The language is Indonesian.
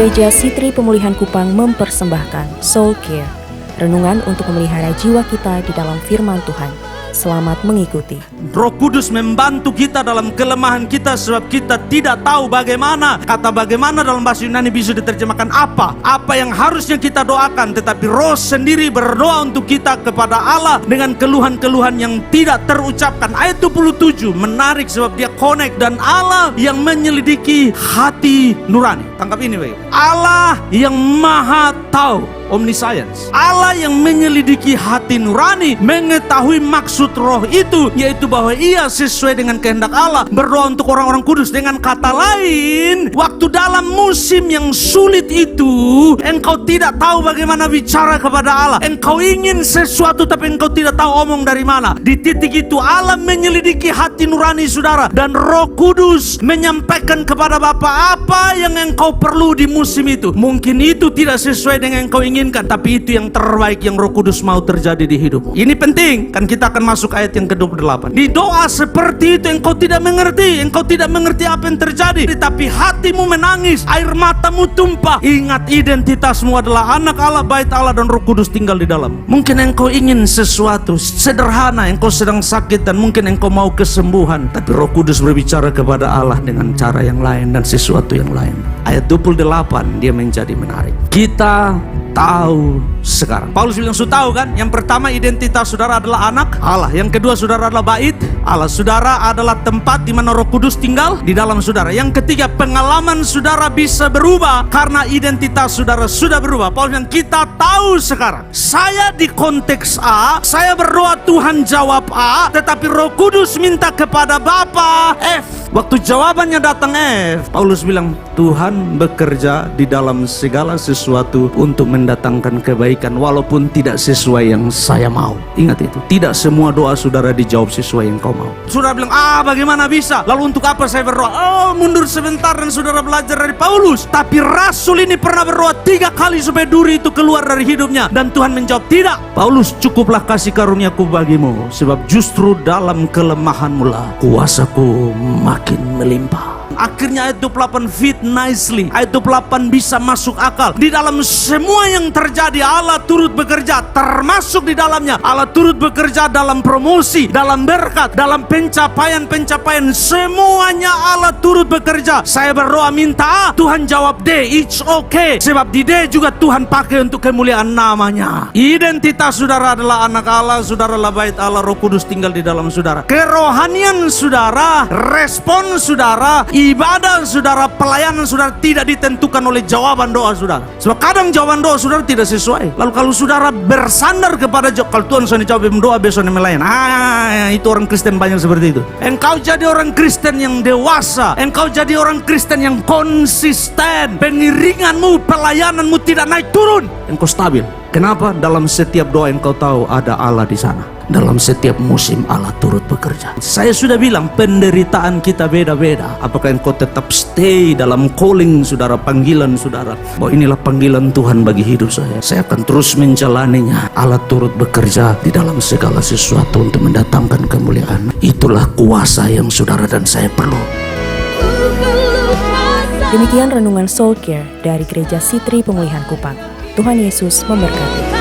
Gereja Sitri Pemulihan Kupang mempersembahkan Soul Care, renungan untuk memelihara jiwa kita di dalam firman Tuhan. Selamat mengikuti. Roh Kudus membantu kita dalam kelemahan kita, sebab kita tidak tahu bagaimana. Kata bagaimana dalam bahasa Yunani bisa diterjemahkan apa yang harusnya kita doakan, tetapi Roh sendiri berdoa untuk kita kepada Allah dengan keluhan-keluhan yang tidak terucapkan. Ayat 27 menarik sebab dia connect, dan Allah yang menyelidiki hati nurani. Tangkap ini baik. Allah yang maha tahu, omniscience. Allah yang menyelidiki hati nurani, mengetahui maksud roh itu, yaitu bahwa ia sesuai dengan kehendak Allah, berdoa untuk orang-orang kudus. Dengan kata lain, waktu dalam musim yang sulit itu, engkau tidak tahu bagaimana bicara kepada Allah. Engkau ingin sesuatu tapi engkau tidak tahu omong dari mana. Di titik itu Allah menyelidiki hati nurani saudara, dan Roh Kudus menyampaikan kepada Bapa apa yang engkau perlu di musim itu. Mungkin itu tidak sesuai dengan yang engkau inginkan, tapi itu yang terbaik yang Roh Kudus mau terjadi di hidupmu. Ini penting, kan kita akan masuk ayat yang ke-28. Di doa seperti itu engkau tidak mengerti apa yang terjadi, tapi hatimu menangis, air matamu tumpah. Ingat, identitasmu adalah anak Allah, bait Allah, dan Roh Kudus tinggal di dalam. Mungkin engkau ingin sesuatu sederhana, engkau sedang sakit dan mungkin engkau mau kesembuhan, tapi Roh Kudus berbicara kepada Allah dengan cara yang lain dan sesuatu yang lain. Ayat 28 dia menjadi menarik. Kita tahu sekarang. Paulus bilang, sudah tahu kan? Yang pertama, identitas saudara adalah anak Allah. Yang kedua, saudara adalah bait Allah. Saudara adalah tempat di mana Roh Kudus tinggal di dalam saudara. Yang ketiga, pengalaman saudara bisa berubah karena identitas saudara sudah berubah. Paulus bilang, kita tahu sekarang. Saya di konteks A, saya berdoa Tuhan jawab A, tetapi Roh Kudus minta kepada Bapa F. Waktu jawabannya datang F, Paulus bilang, Tuhan bekerja di dalam segala sesuatu untuk mendatangkan kebaikan walaupun tidak sesuai yang saya mau. Ingat itu, tidak semua doa saudara dijawab sesuai yang kau mau. Saudara bilang, bagaimana bisa? Lalu untuk apa saya berdoa? Mundur sebentar dan saudara belajar dari Paulus. Tapi Rasul ini pernah berdoa 3 kali supaya duri itu keluar dari hidupnya, dan Tuhan menjawab, tidak. Paulus, cukuplah kasih karuniaku bagimu, sebab justru dalam kelemahanmu lah kuasaku makin melimpah. Akhirnya ayat 28 fit nicely. Ayat 28 bisa masuk akal. Di dalam semua yang terjadi, Allah turut bekerja, termasuk di dalamnya Allah turut bekerja dalam promosi, dalam berkat, dalam pencapaian. Semuanya Allah turut bekerja. Saya berdoa minta A, Tuhan jawab D. It's okay, sebab di D juga Tuhan pakai untuk kemuliaan namanya. Identitas saudara adalah anak Allah, saudara adalah bait Allah, Roh Kudus tinggal di dalam saudara. Kerohanian saudara, respon saudara, ibadah saudara, pelayanan saudara tidak ditentukan oleh jawaban doa saudara. Sebab kadang jawaban doa saudara tidak sesuai. Lalu kalau saudara bersandar kepada kalau Tuhan sudah jawab doa, besok melayan. Itu orang Kristen banyak seperti itu. Engkau jadi orang Kristen yang dewasa, engkau jadi orang Kristen yang konsisten. Pengiringanmu, pelayananmu tidak naik turun, engkau stabil. Kenapa? Dalam setiap doa engkau tahu ada Allah di sana. Dalam setiap musim Allah turut bekerja. Saya sudah bilang, penderitaan kita beda-beda. Apakah engkau tetap stay dalam calling saudara, panggilan saudara, bahwa inilah panggilan Tuhan bagi hidup saya akan terus menjalaninya. Allah turut bekerja di dalam segala sesuatu untuk mendatangkan kemuliaan. Itulah kuasa yang saudara dan saya perlu. Demikian renungan Soul Care dari Gereja Sitri Pemulihan Kupang. Tuhan Yesus memberkati.